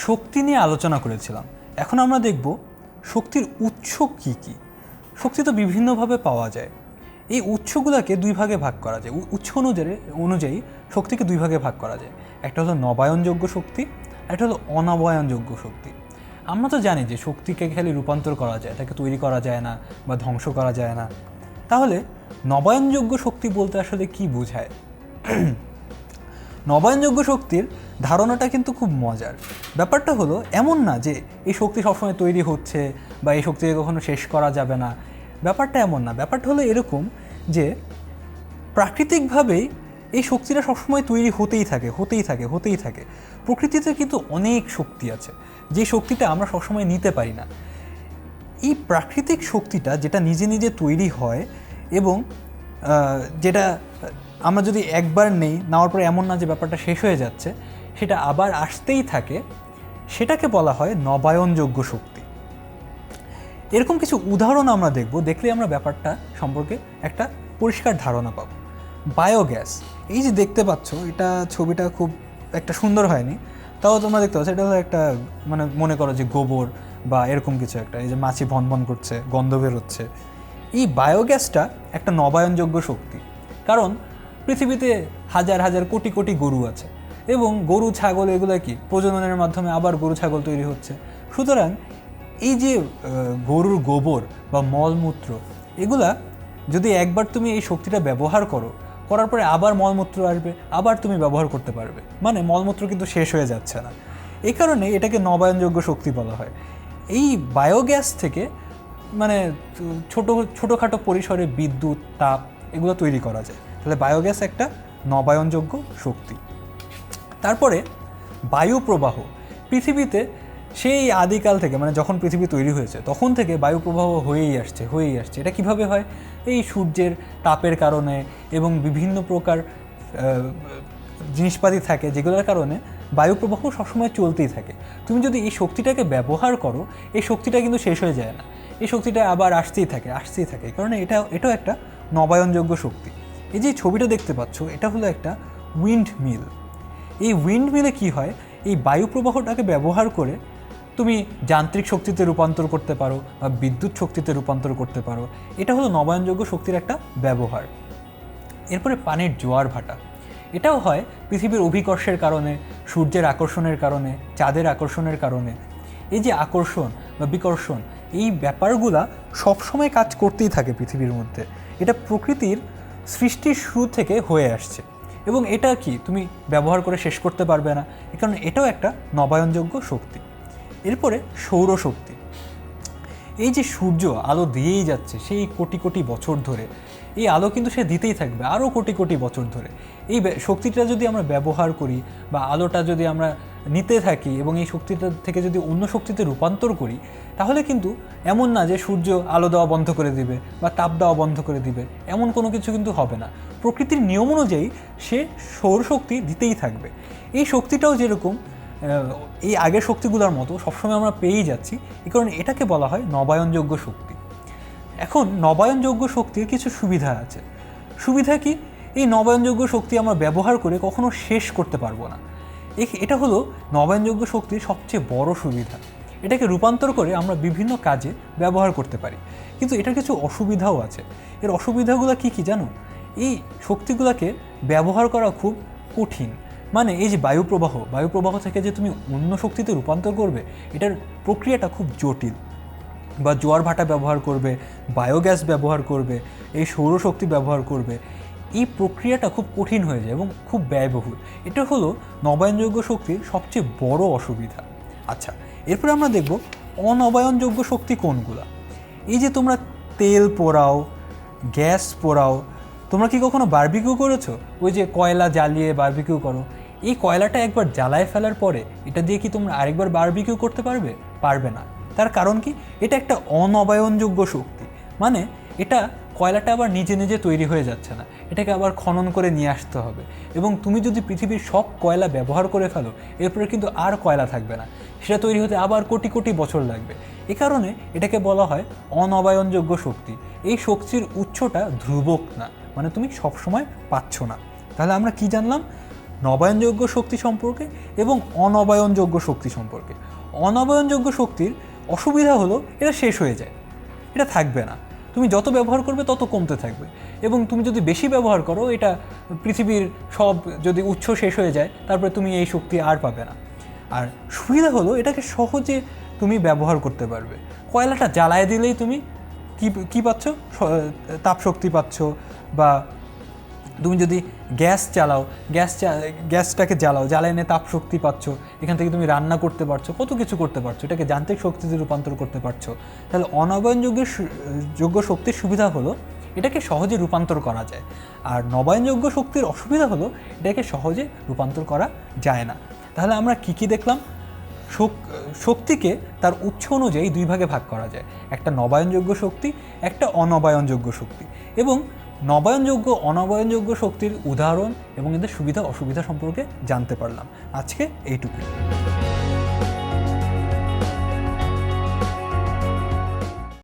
শক্তি নিয়ে আলোচনা করেছিলাম। এখন আমরা দেখব শক্তির উৎস কী কী। শক্তি তো বিভিন্নভাবে পাওয়া যায়। এই উৎসগুলোকে দুই ভাগে ভাগ করা যায়। উৎস অনুযায়ী শক্তিকে দুই ভাগে ভাগ করা যায়। একটা হলো নবায়নযোগ্য শক্তি, একটা হলো অনবায়নযোগ্য শক্তি। আমরা তো জানি যে শক্তিকে খালি রূপান্তর করা যায়, তাকে তৈরি করা যায় না বা ধ্বংস করা যায় না। তাহলে নবায়নযোগ্য শক্তি বলতে আসলে কি বোঝায়? নবায়নযোগ্য শক্তির ধারণাটা কিন্তু খুব মজার। ব্যাপারটা হলো এমন না যে এই শক্তি সবসময় তৈরি হচ্ছে বা এই শক্তিকে কখনো শেষ করা যাবে না। ব্যাপারটা এমন না। ব্যাপারটা হলো এরকম যে প্রাকৃতিকভাবেই এই শক্তিটা সবসময় তৈরি হতেই থাকে। প্রকৃতিতে কিন্তু অনেক শক্তি আছে, যে শক্তিটা আমরা সবসময় নিতে পারি না। এই প্রাকৃতিক শক্তিটা যেটা নিজে নিজে তৈরি হয় এবং যেটা আমরা যদি একবার নেওয়ার পরে এমন না যে ব্যাপারটা শেষ হয়ে যাচ্ছে, সেটা আবার আসতেই থাকে, সেটাকে বলা হয় নবায়নযোগ্য শক্তি। এরকম কিছু উদাহরণ আমরা দেখলে আমরা ব্যাপারটা সম্পর্কে একটা পরিষ্কার ধারণা পাবো। বায়োগ্যাস, এই যে দেখতে পাচ্ছ, এটা ছবিটা খুব একটা সুন্দর হয়নি, তাও তোমরা দেখতে পাচ্ছ এটা হলো একটা মনে করো যে গোবর বা এরকম কিছু একটা। এই যে মাছি ভনভন করছে, গন্ধ বেরোচ্ছে। এই বায়োগ্যাসটা একটা নবায়নযোগ্য শক্তি, কারণ পৃথিবীতে হাজার হাজার কোটি কোটি গরু আছে এবং গরু ছাগল এগুলো কি প্রজননের মাধ্যমে আবার গরু ছাগল তৈরি হচ্ছে। সুতরাং এই যে গরুর গোবর বা মলমূত্র, এগুলা যদি একবার তুমি এই শক্তিটা ব্যবহার করার পরে আবার মলমূত্র আসবে, আবার তুমি ব্যবহার করতে পারবে, মলমূত্র কিন্তু শেষ হয়ে যাচ্ছে না। এই কারণে এটাকে নবায়নযোগ্য শক্তি বলা হয়। এই বায়োগ্যাস থেকে ছোটোখাটো পরিসরে বিদ্যুৎ, তাপ এগুলো তৈরি করা যায়। তাহলে বায়োগ্যাস একটা নবায়নযোগ্য শক্তি। তারপরে বায়ু প্রবাহ। পৃথিবীতে সেই আদিকাল থেকে যখন পৃথিবী তৈরি হয়েছে তখন থেকে বায়ু প্রবাহ হয়েই আসছে। এটা কিভাবে হয়? এই সূর্যের তাপের কারণে এবং বিভিন্ন প্রকার জিনিসপাতি থাকে যেগুলোর কারণে বায়ু প্রবাহ সবসময় চলতেই থাকে। তুমি যদি এই শক্তিটাকে ব্যবহার করো, এই শক্তিটা কিন্তু শেষ হয়ে যায় না, এই শক্তিটা আবার আসতেই থাকে। এই কারণে এটাও একটা নবায়নযোগ্য শক্তি। এই যে ছবিটা দেখতে পাচ্ছ, এটা হলো একটা উইন্ড মিল। এই উইন্ড মিলে কী হয়, এই বায়ু প্রবাহটাকে ব্যবহার করে তুমি যান্ত্রিক শক্তিতে রূপান্তর করতে পারো বা বিদ্যুৎ শক্তিতে রূপান্তর করতে পারো। এটা হলো নবায়নযোগ্য শক্তির একটা ব্যবহার। এরপরে পানির জোয়ার ভাটা, এটাও হয় পৃথিবীর অভিকর্ষের কারণে, সূর্যের আকর্ষণের কারণে, চাঁদের আকর্ষণের কারণে। এই যে আকর্ষণ বা বিকর্ষণ, এই ব্যাপারগুলা সবসময় কাজ করতেই থাকে পৃথিবীর মধ্যে। এটা প্রকৃতির সৃষ্টির শুরু থেকে হয়ে আসছে এবং এটা কি তুমি ব্যবহার করে শেষ করতে পারবে না। এ কারণে এটাও একটা নবায়নযোগ্য শক্তি। এরপরে সৌরশক্তি। এই যে সূর্য আলো দিয়েই যাচ্ছে সেই কোটি কোটি বছর ধরে, এই আলো কিন্তু সে দিতেই থাকবে আরও কোটি কোটি বছর ধরে। এই শক্তিটা যদি আমরা ব্যবহার করি বা আলোটা যদি আমরা নিতে থাকি এবং এই শক্তিটা থেকে যদি অন্য শক্তিতে রূপান্তর করি, তাহলে কিন্তু এমন না যে সূর্য আলো দেওয়া বন্ধ করে দিবে বা তাপ দেওয়া বন্ধ করে দিবে, এমন কোনো কিছু কিন্তু হবে না। প্রকৃতির নিয়ম অনুযায়ী সে সৌরশক্তি দিতেই থাকবে। এই শক্তিটাও যেরকম এই আগের শক্তিগুলোর মতো সবসময় আমরা পেয়েই যাচ্ছি, এই কারণে এটাকে বলা হয় নবায়নযোগ্য শক্তি। এখন নবায়নযোগ্য শক্তির কিছু সুবিধা আছে। সুবিধা কি? এই নবায়নযোগ্য শক্তি আমরা ব্যবহার করে কখনো শেষ করতে পারবো না। এটা হলো নবায়নযোগ্য শক্তির সবচেয়ে বড় সুবিধা। এটাকে রূপান্তর করে আমরা বিভিন্ন কাজে ব্যবহার করতে পারি, কিন্তু এটার কিছু অসুবিধাও আছে। এর অসুবিধাগুলো কি কি জানো? এই শক্তিগুলোকে ব্যবহার করা খুব কঠিন। এই যে বায়ু প্রবাহ থেকে যে তুমি অন্য শক্তিতে রূপান্তর করবে, এটার প্রক্রিয়াটা খুব জটিল। বা জোয়ার ভাটা ব্যবহার করবে, বায়োগ্যাস ব্যবহার করবে, এই সৌরশক্তি ব্যবহার করবে, এই প্রক্রিয়াটা খুব কঠিন হয়ে যায় এবং খুব ব্যয়বহুল। এটা হলো নবায়নযোগ্য শক্তির সবচেয়ে বড় অসুবিধা। আচ্ছা, এরপরে আমরা দেখব অনবায়নযোগ্য শক্তি কোনগুলা। এই যে তোমরা তেল পোড়াও, গ্যাস পোড়াও, তোমরা কি কখনো বারবিকিউ করেছো? ওই যে কয়লা জ্বালিয়ে বারবিকিউ করো, এই কয়লাটা একবার জ্বালায় ফেলার পরে এটা দিয়ে কি তোমরা আরেকবার বারবিকিউ করতে পারবে না। তার কারণ কি? এটা একটা অনবায়নযোগ্য শক্তি। এটা কয়লাটা আবার নিজে নিজে তৈরি হয়ে যাচ্ছে না, এটাকে আবার খনন করে নিয়ে আসতে হবে। এবং তুমি যদি পৃথিবীর সব কয়লা ব্যবহার করে ফেলো, এরপরে কিন্তু আর কয়লা থাকবে না, সেটা তৈরি হতে আবার কোটি কোটি বছর লাগবে। এ কারণে এটাকে বলা হয় অনবায়নযোগ্য শক্তি। এই শক্তির উৎসটা ধ্রুবক না, তুমি সবসময় পাচ্ছ না। তাহলে আমরা কি জানলাম? নবায়নযোগ্য শক্তি সম্পর্কে এবং অনবায়নযোগ্য শক্তি সম্পর্কে। অনবায়নযোগ্য শক্তির অসুবিধা হলো এটা শেষ হয়ে যায়, এটা থাকবে না, তুমি যত ব্যবহার করবে তত কমতে থাকবে, এবং তুমি যদি বেশি ব্যবহার করো এটা পৃথিবীর সব যদি উৎস শেষ হয়ে যায় তারপরে তুমি এই শক্তি আর পাবে না। আর সুবিধা হলো এটাকে সহজে তুমি ব্যবহার করতে পারবে। কয়লাটা জ্বালায় দিলেই তুমি কি পাচ্ছ? তাপশক্তি পাচ্ছ। বা তুমি যদি গ্যাস চালাও, গ্যাসটাকে জ্বালায় এনে তাপশক্তি পাচ্ছ, এখান থেকে তুমি রান্না করতে পারছো, কত কিছু করতে পারছো, এটাকে যান্ত্রিক শক্তিতে রূপান্তর করতে পারছো। তাহলে অনবায়নযোগ্য শক্তির সুবিধা হলো এটাকে সহজে রূপান্তর করা যায়, আর নবায়নযোগ্য শক্তির অসুবিধা হলো এটাকে সহজে রূপান্তর করা যায় না। তাহলে আমরা কি দেখলাম? শক্তিকে তার উৎস অনুযায়ী দুই ভাগে ভাগ করা যায়, একটা নবায়নযোগ্য শক্তি, একটা অনবায়নযোগ্য শক্তি, এবং নবায়নযোগ্য অনবায়নযোগ্য শক্তির উদাহরণ এবং এদের সুবিধা অসুবিধা সম্পর্কে জানতে পারলাম। আজকে এইটুকুই।